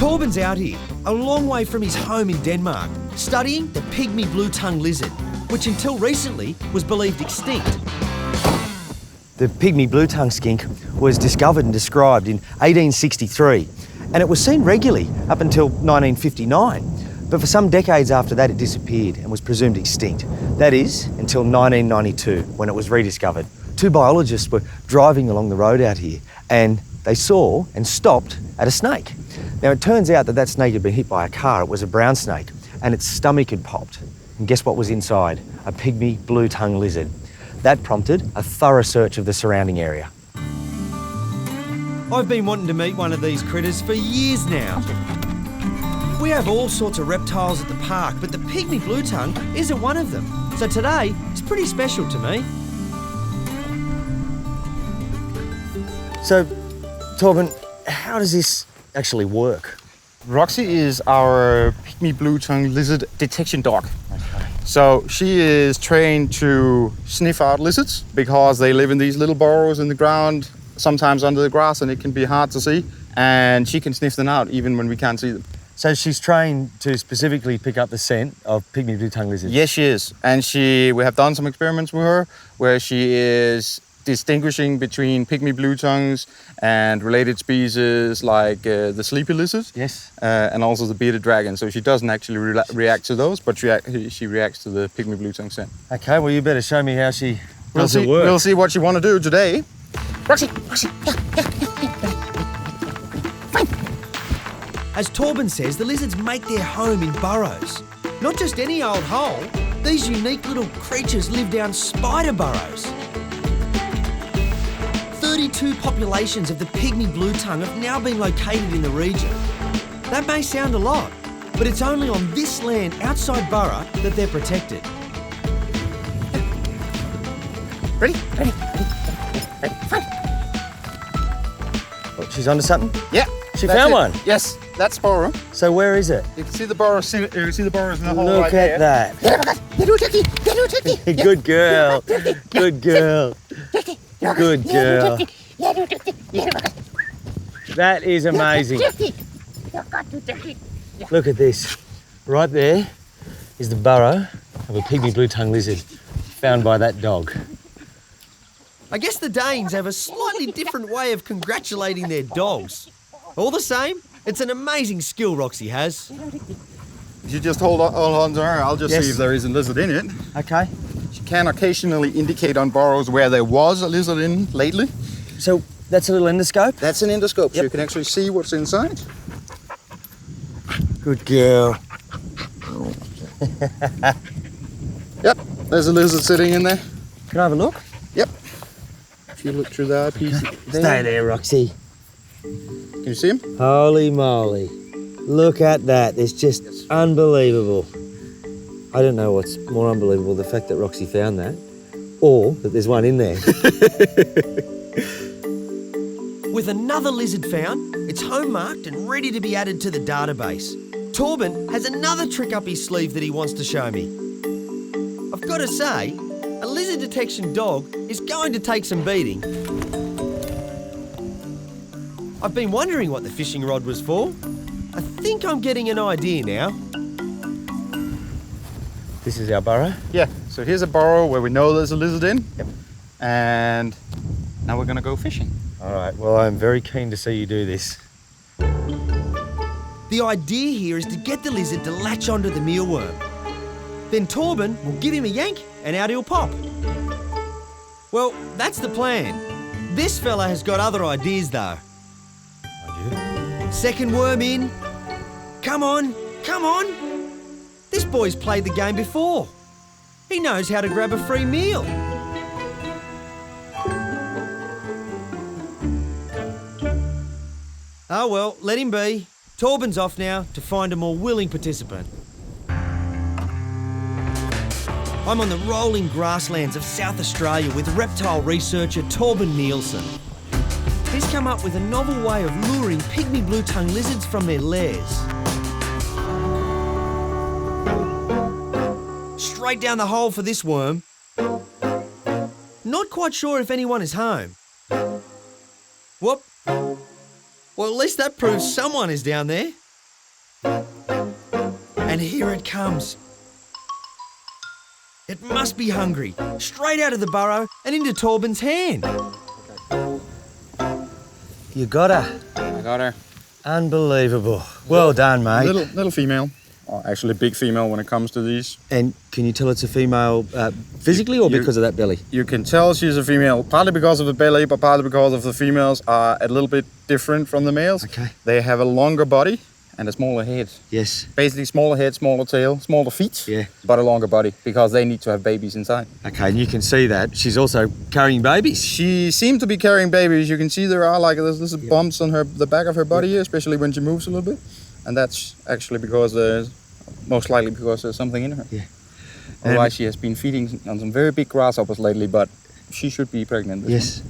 Torben's out here, a long way from his home in Denmark, studying the Pygmy Blue Tongue Lizard, which until recently was believed extinct. The Pygmy Blue Tongue skink was discovered and described in 1863, and it was seen regularly up until 1959. But for some decades after that, it disappeared and was presumed extinct. That is, until 1992, when it was rediscovered. Two biologists were driving along the road out here, and they saw and stopped at a snake. Now, it turns out that that snake had been hit by a car. It was a brown snake, and its stomach had popped. And guess what was inside? A Pygmy Blue Tongue Lizard. That prompted a thorough search of the surrounding area. I've been wanting to meet one of these critters for years now. We have all sorts of reptiles at the park, but the Pygmy Blue Tongue isn't one of them. So today, it's pretty special to me. So, Torben, how does this actually work? Roxy is our Pygmy Blue Tongue Lizard detection dog. Okay. So she is trained to sniff out lizards because they live in these little burrows in the ground, sometimes under the grass, and it can be hard to see. And she can sniff them out even when we can't see them. So she's trained to specifically pick up the scent of Pygmy Blue Tongue Lizards? Yes, she is. And we have done some experiments with her where she is distinguishing between Pygmy Blue Tongues and related species like the sleepy lizard. Yes. And also the bearded dragon. So she doesn't actually react to those, but she reacts to the Pygmy Blue Tongue scent. Okay, well, you better show me how she does the work. We'll see what you want to do today. Roxy, As Torben says, the lizards make their home in burrows. Not just any old hole. These unique little creatures live down spider burrows. 32 populations of the Pygmy Blue Tongue have now been located in the region. That may sound a lot, but it's only on this land outside Burra that they're protected. Ready? Oh, she's onto something? Yeah. She found one? Yes, that's burrow. So where is it? You can see the burrows. You can see the burrows in the hole Look right at there. that. Good girl. Good girl. Good girl. That is amazing. Look at this. Right there is the burrow of a Pygmy Blue Tongue Lizard found by that dog. I guess the Danes have a slightly different way of congratulating their dogs. All the same, it's an amazing skill Roxy has. You just hold on to her. I'll just Yes. see if there is a lizard in it. Okay. She can occasionally indicate on burrows where there was a lizard in lately. So that's a little endoscope? That's an endoscope, so Yep. you can actually see what's inside. Good girl. Yep, there's a lizard sitting in there. Can I have a look? Yep. If you look through that piece there. Stay there, Roxy. Can you see him? Holy moly. Look at that. It's just unbelievable. I don't know what's more unbelievable, the fact that Roxy found that, or that there's one in there. With another lizard found, it's home marked and ready to be added to the database. Torben has another trick up his sleeve that he wants to show me. I've got to say, a lizard detection dog is going to take some beating. I've been wondering what the fishing rod was for. I think I'm getting an idea now. This is our burrow? Yeah, so here's a burrow where we know there's a lizard in. Yep. And now we're gonna go fishing. All right, well, I'm very keen to see you do this. The idea here is to get the lizard to latch onto the mealworm. Then Torben will give him a yank and out he'll pop. Well, that's the plan. This fella has got other ideas though. Second worm in. Come on, come on. This boy's played the game before. He knows how to grab a free meal. Oh well, let him be. Torben's off now to find a more willing participant. I'm on the rolling grasslands of South Australia with reptile researcher Torben Nielsen. He's come up with a novel way of luring Pygmy Blue Tongue Lizards from their lairs. Straight down the hole for this worm. Not quite sure if anyone is home. Whoop. Well, at least that proves someone is down there. And here it comes. It must be hungry. Straight out of the burrow and into Torben's hand. You got her. I got her. Unbelievable. Well done, mate. Little female. Oh, actually, big female when it comes to these. And can you tell it's a female physically or because of that belly? You can tell she's a female, partly because of the belly, but partly because of the females are a little bit different from the males. Okay. They have a longer body and a smaller head. Yes. Basically, smaller head, smaller tail, smaller feet, Yeah. but a longer body because they need to have babies inside. Okay, and you can see that. She's also carrying babies. She seemed to be carrying babies. You can see there are like there's bumps on the back of her body here, especially when she moves a little bit. And that's actually because most likely because there's something in her. Yeah. Otherwise, she has been feeding on some very big grasshoppers lately, but she should be pregnant. Yes.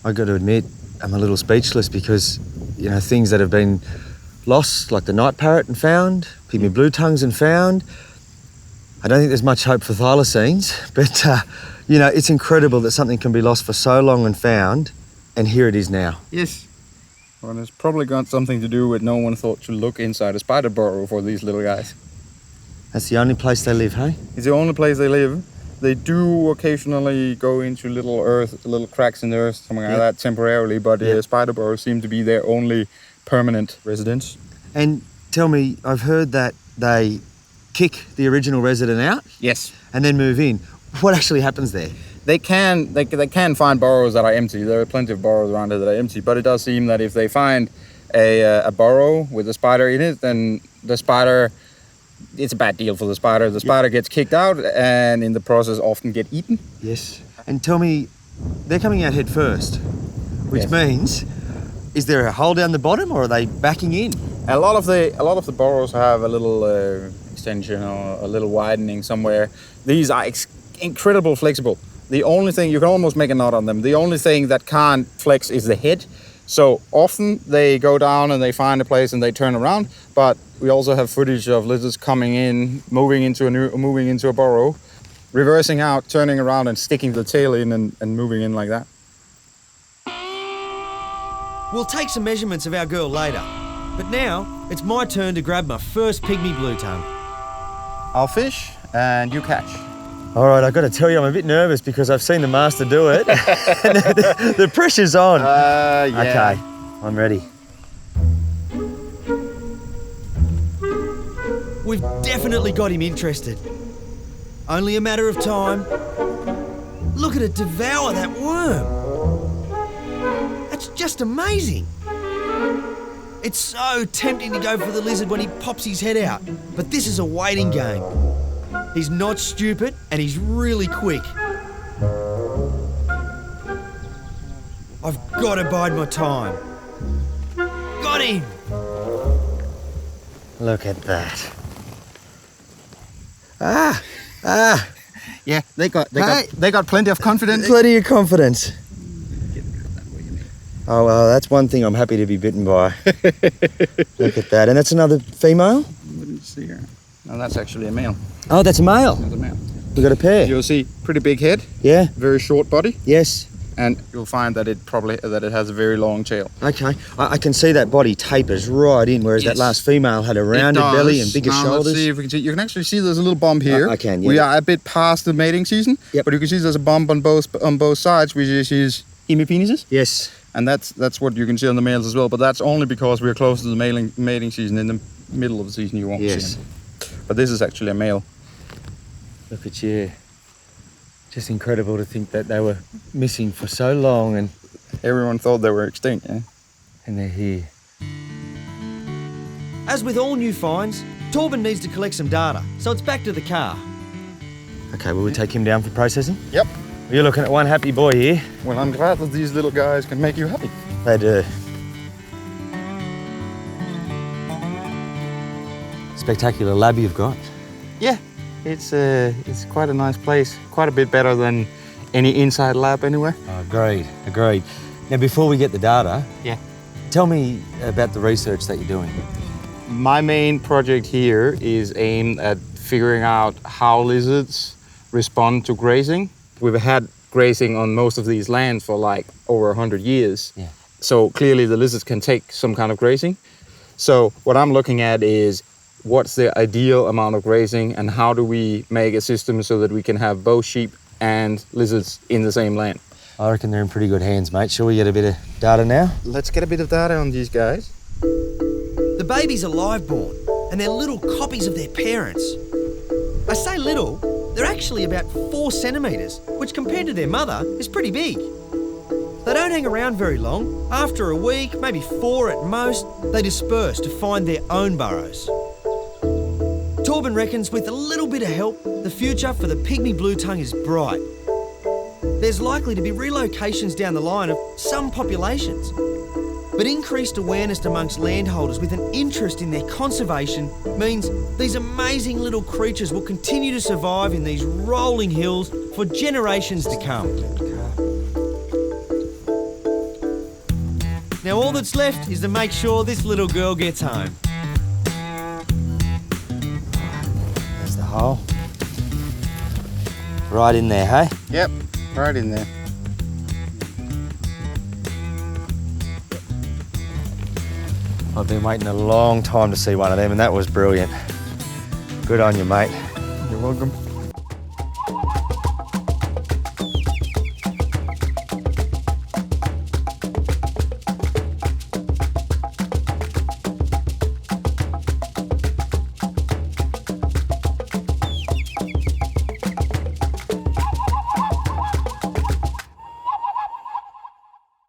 I got to admit, I'm a little speechless because, things that have been lost, like the night parrot and found, Pygmy blue tongues and found. I don't think there's much hope for thylacines, but, it's incredible that something can be lost for so long and found, and here it is now. Yes. Well, it's probably got something to do with no one thought to look inside a spider burrow for these little guys. That's the only place they live, hey? It's the only place they live. They do occasionally go into little cracks in the earth, something like that, temporarily, but spider burrows seem to be their only permanent residence. And tell me, I've heard that they kick the original resident out? Yes. And then move in. What actually happens there? They can find burrows that are empty. There are plenty of burrows around here that are empty, but it does seem that if they find a burrow with a spider in it, then the spider, it's a bad deal for the spider. The spider gets kicked out and in the process often get eaten. Yes. And tell me, they're coming out head first, which means, is there a hole down the bottom or are they backing in? A lot of the burrows have a little extension or a little widening somewhere. These are incredibly flexible. The only thing, you can almost make a knot on them. The only thing that can't flex is the head. So often they go down and they find a place and they turn around. But we also have footage of lizards coming in, moving into a burrow, reversing out, turning around and sticking the tail in and moving in like that. We'll take some measurements of our girl later. But now, it's my turn to grab my first Pygmy blue tongue. I'll fish and you catch. All right, I've got to tell you, I'm a bit nervous because I've seen the master do it. The pressure's on. Yeah. Okay, I'm ready. We've definitely got him interested. Only a matter of time. Look at it devour that worm. That's just amazing. It's so tempting to go for the lizard when he pops his head out, but this is a waiting game. He's not stupid and he's really quick. I've got to bide my time. Got him! Look at that. Yeah, they got plenty of confidence. Plenty of confidence. Oh, well, that's one thing I'm happy to be bitten by. Look at that. And that's another female? Let me see here. No, that's actually a male. Oh, that's a male. That's a male. We got a pair. You'll see pretty big head. Yeah. Very short body. Yes. And you'll find that it has a very long tail. Okay. I can see that body tapers right in, whereas that last female had a rounded belly and bigger shoulders. Let's see if we can see. You can actually see there's a little bump here. I can, yeah. We are a bit past the mating season. Yep. But you can see there's a bump on both sides, which is his hemipenises. Yes. And that's what you can see on the males as well. But that's only because we're close to the mating season. In the middle of the season, you won't see him. But this is actually a male. Look at you. Just incredible to think that they were missing for so long and everyone thought they were extinct, yeah? And they're here. As with all new finds, Torben needs to collect some data, so it's back to the car. Okay, will we take him down for processing? Yep. You're looking at one happy boy here. Well, I'm glad that these little guys can make you happy. They do. Spectacular lab you've got. Yeah, it's quite a nice place. Quite a bit better than any inside lab anywhere. Oh, agreed. Now, before we get the data, tell me about the research that you're doing. My main project here is aimed at figuring out how lizards respond to grazing. We've had grazing on most of these lands for like over 100 years. Yeah. So clearly the lizards can take some kind of grazing. So what I'm looking at is what's the ideal amount of grazing and how do we make a system so that we can have both sheep and lizards in the same land. I reckon they're in pretty good hands, mate. Shall we get a bit of data now? Let's get a bit of data on these guys. The babies are live-born, and they're little copies of their parents. I say little, they're actually about 4 centimetres, which compared to their mother is pretty big. They don't hang around very long. After a week, maybe 4 at most, they disperse to find their own burrows. Torben reckons with a little bit of help, the future for the Pygmy Blue Tongue is bright. There's likely to be relocations down the line of some populations. But increased awareness amongst landholders with an interest in their conservation means these amazing little creatures will continue to survive in these rolling hills for generations to come. Now all that's left is to make sure this little girl gets home. There's the hole. Right in there, hey? Yep, right in there. I've been waiting a long time to see one of them, and that was brilliant. Good on you, mate. You're welcome.